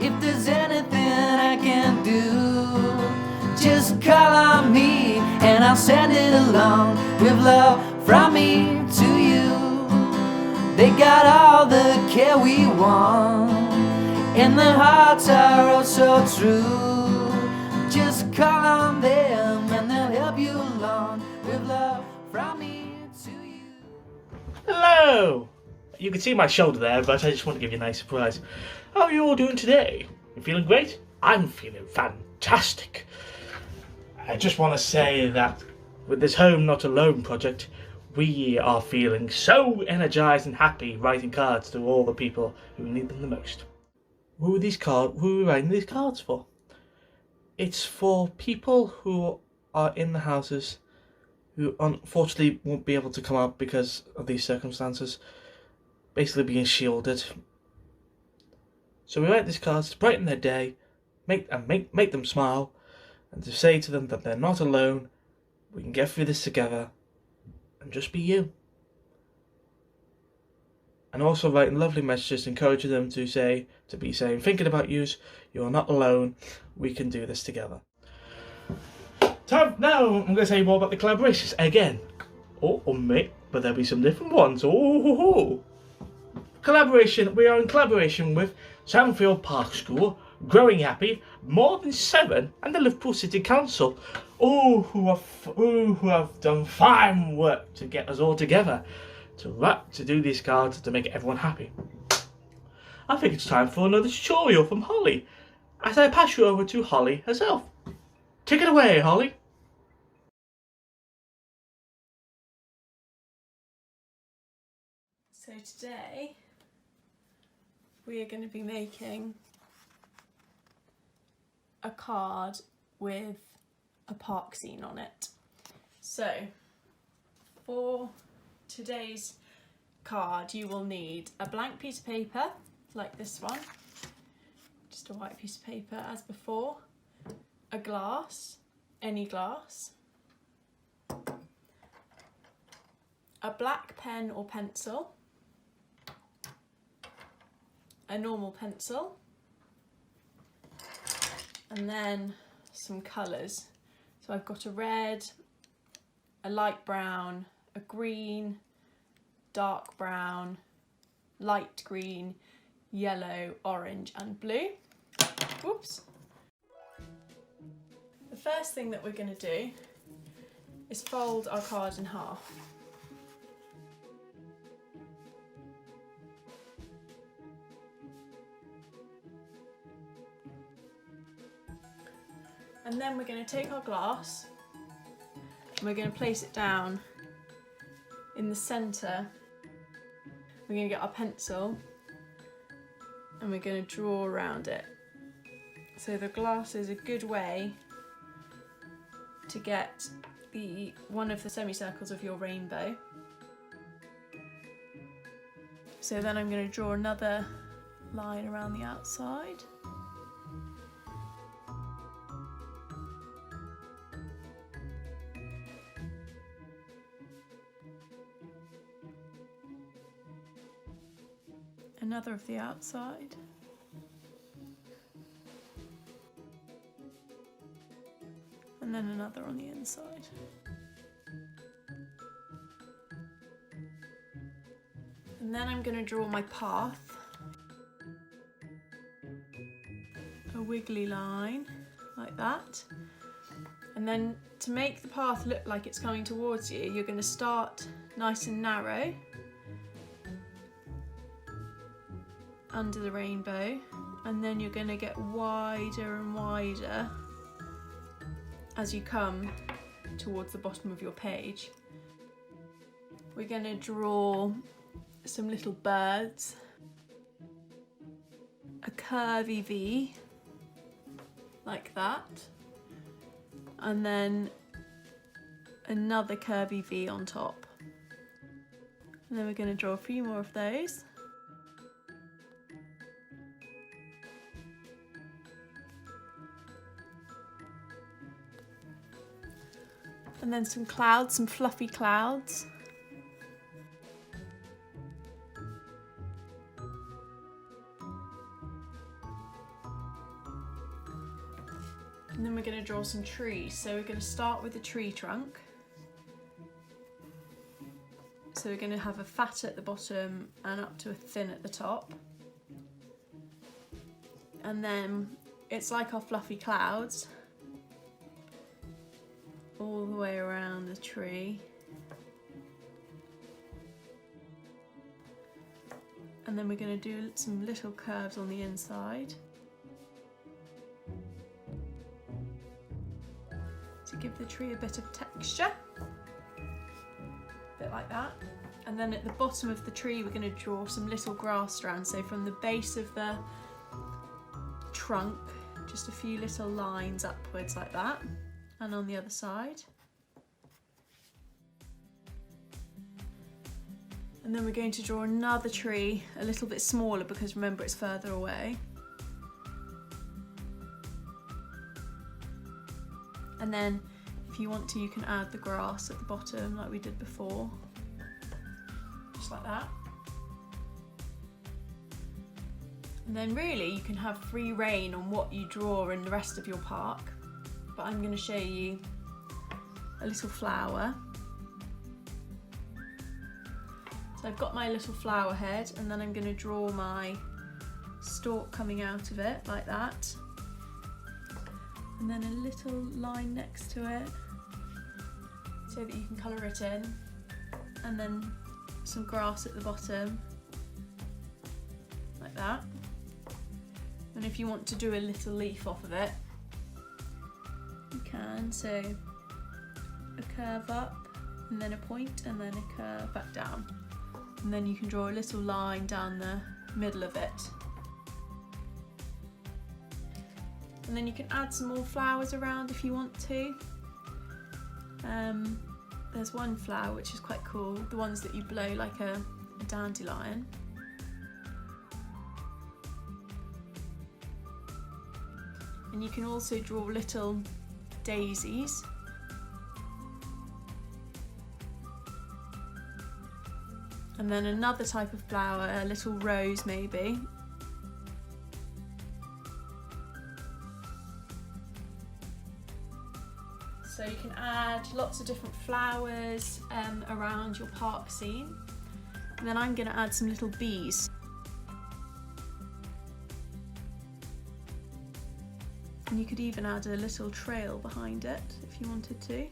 If there's anything I can do, just call on me and I'll send it along with love from me to you. They got all the care we want, and their hearts are oh so true. Just call on them and they'll help you along with love from me to you. Hello! You can see my shoulder there, but I just want to give you a nice surprise. How are you all doing today? You feeling great? I'm feeling fantastic. I just want to say that with this Home Not Alone project, we are feeling so energized and happy writing cards to all the people who need them the most. Who are we writing these cards for? It's for people who are in the houses who unfortunately won't be able to come out because of these circumstances, basically being shielded. So we write these cards to brighten their day, make them smile, and to say to them that they're not alone, we can get through this together, and just be you. And also writing lovely messages encouraging them to be saying, thinking about yous, you're not alone, we can do this together. Now I'm going to say more about the collaborations again. But there'll be some different ones. Collaboration. We are in collaboration with Sandfield Park School, Growing Happy, More Than 7, and the Liverpool City Council. Who have done fine work to get us all together to do these cards to make everyone happy. I think it's time for another tutorial from Holly, as I pass you over to Holly herself. Take it away, Holly. So today we are going to be making a card with a park scene on it. So for today's card you will need a blank piece of paper like this one, just a white piece of paper as before, a glass, any glass, a black pen or pencil, a normal pencil, and then some colours. So I've got a red, a light brown, a green, dark brown, light green, yellow, orange and blue. Oops. The first thing that we're going to do is fold our card in half. And then we're going to take our glass and we're going to place it down in the centre. We're going to get our pencil and we're going to draw around it. So the glass is a good way to get one of the semicircles of your rainbow. So then I'm going to draw another line around the outside. Another of the outside. And then another on the inside. And then I'm going to draw my path. A wiggly line like that. And then to make the path look like it's coming towards you, you're going to start nice and narrow under the rainbow, and then you're going to get wider and wider as you come towards the bottom of your page. We're going to draw some little birds, a curvy V like that, and then another curvy V on top. And then we're going to draw a few more of those. And then some clouds, some fluffy clouds. And then we're going to draw some trees. So we're going to start with the tree trunk. So we're going to have a fat at the bottom and up to a thin at the top. And then it's like our fluffy clouds all the way around the tree. And then we're going to do some little curves on the inside to give the tree a bit of texture, a bit like that. And then at the bottom of the tree we're going to draw some little grass strands, so from the base of the trunk just a few little lines upwards like that, and on the other side. And then we're going to draw another tree a little bit smaller because remember it's further away. And then if you want to, you can add the grass at the bottom like we did before, just like that. And then really you can have free reign on what you draw in the rest of your park, but I'm going to show you a little flower. So I've got my little flower head, and then I'm going to draw my stalk coming out of it like that, and then a little line next to it so that you can colour it in, and then some grass at the bottom like that. And if you want to do a little leaf off of it, you can, so a curve up and then a point and then a curve back down. And then you can draw a little line down the middle of it. And then you can add some more flowers around if you want to. There's one flower which is quite cool, the ones that you blow like a dandelion. And you can also draw little daisies. And then another type of flower, a little rose maybe. So you can add lots of different flowers around your park scene. And then I'm going to add some little bees. And you could even add a little trail behind it if you wanted to.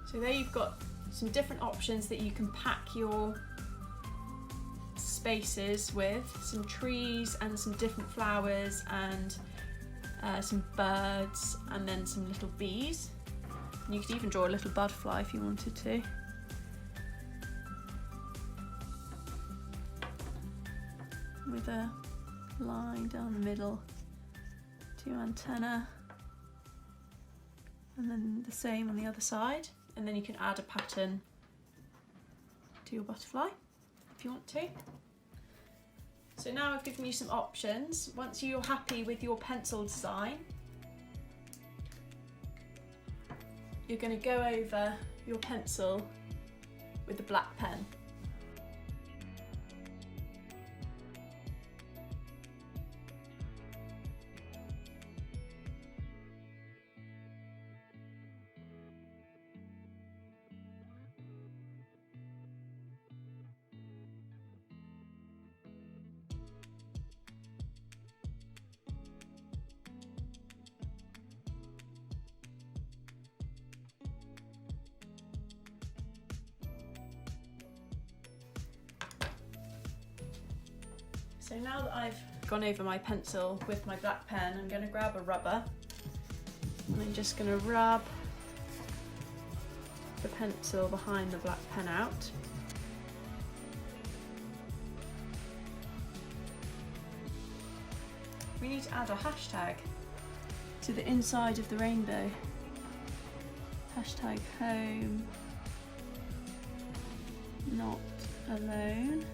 So there you've got some different options that you can pack your spaces with, some trees and some different flowers and some birds and then some little bees. And you could even draw a little butterfly if you wanted to. With a line down the middle, 2 antennae, and then the same on the other side. And then you can add a pattern to your butterfly if you want to. So now I've given you some options. Once you're happy with your pencil design, you're going to go over your pencil with the black pen. So now that I've gone over my pencil with my black pen, I'm going to grab a rubber and I'm just going to rub the pencil behind the black pen out. We need to add a hashtag to the inside of the rainbow. Hashtag home, not alone.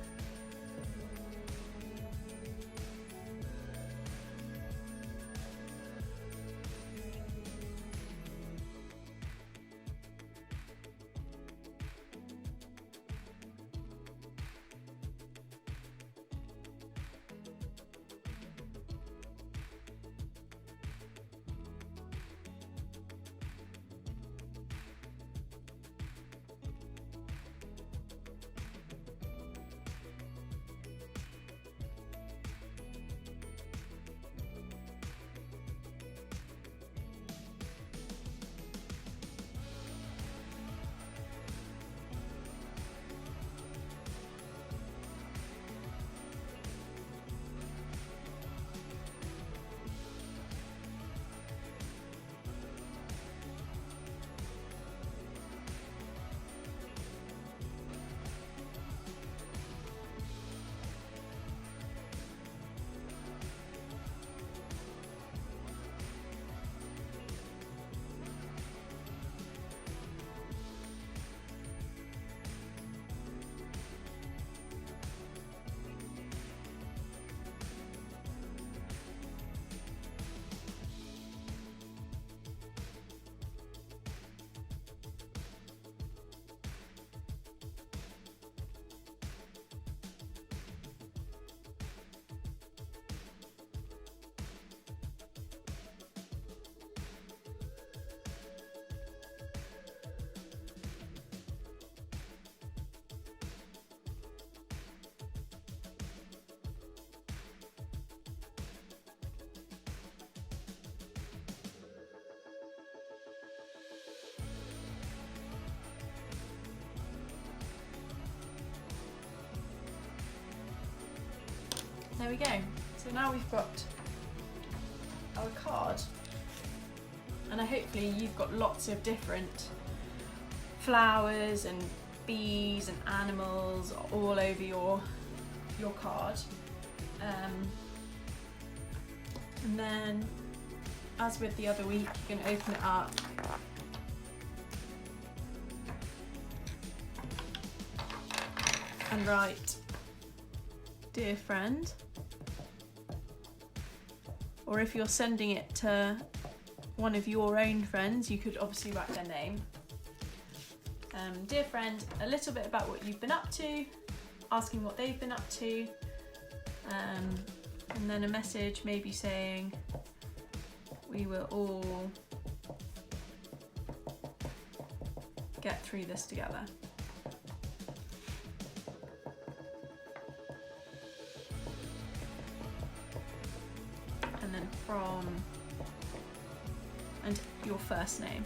There we go. So now we've got our card, and hopefully you've got lots of different flowers and bees and animals all over your card. And then, as with the other week, you can open it up. And write, "Dear friend," or if you're sending it to one of your own friends, you could obviously write their name. "Dear friend, a little bit about what you've been up to," asking what they've been up to, and then a message maybe saying, "We will all get through this together." And then and your first name.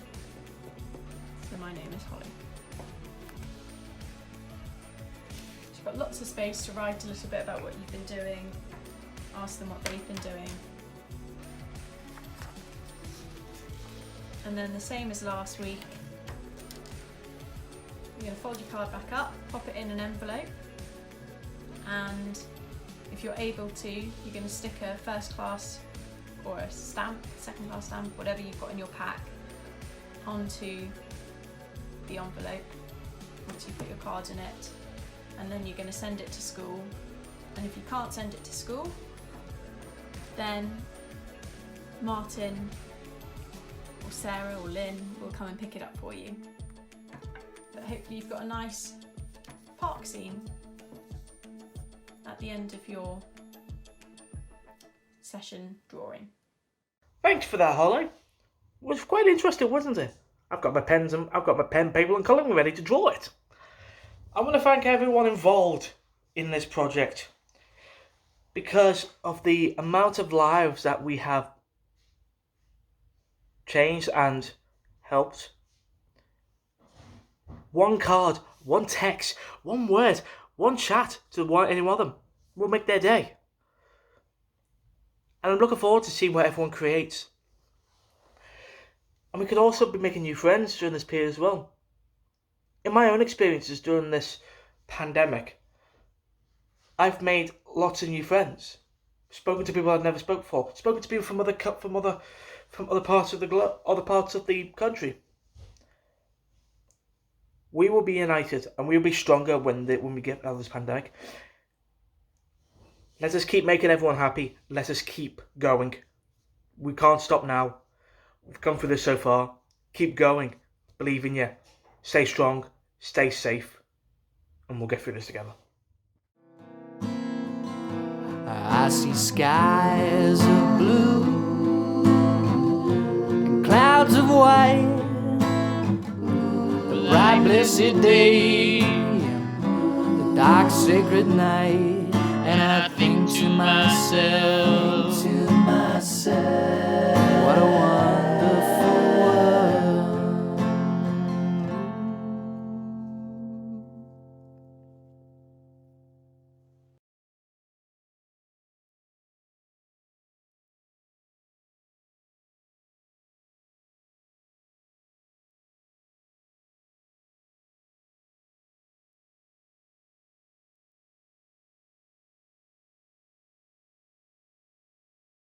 So my name is Holly. You've got lots of space to write a little bit about what you've been doing, ask them what they've been doing. And then the same as last week, you're going to fold your card back up, pop it in an envelope, and if you're able to, you're going to stick a first class or a stamp, second class stamp, whatever you've got in your pack, onto the envelope once you put your card in it, and then you're going to send it to school. And if you can't send it to school, then Martin or Sarah or Lynn will come and pick it up for you. But hopefully you've got a nice park scene at the end of your session drawing. Thanks for that, Holly. It was quite interesting, wasn't it? I've got my pens and I've got my pen, paper and colouring ready to draw it. I want to thank everyone involved in this project because of the amount of lives that we have changed and helped. One card, one text, one word, one chat to any one of them will make their day. And I'm looking forward to seeing what everyone creates. And we could also be making new friends during this period as well. In my own experiences during this pandemic, I've made lots of new friends. Spoken to people I've never spoken before. Spoken to people from other parts of the country. We will be united and we will be stronger when we get out of this pandemic. Let us keep making everyone happy. Let us keep going. We can't stop now. We've come through this so far. Keep going. Believe in you. Stay strong. Stay safe. And we'll get through this together. I see skies of blue and clouds of white, the bright blessed day, the dark sacred night, and I think to myself,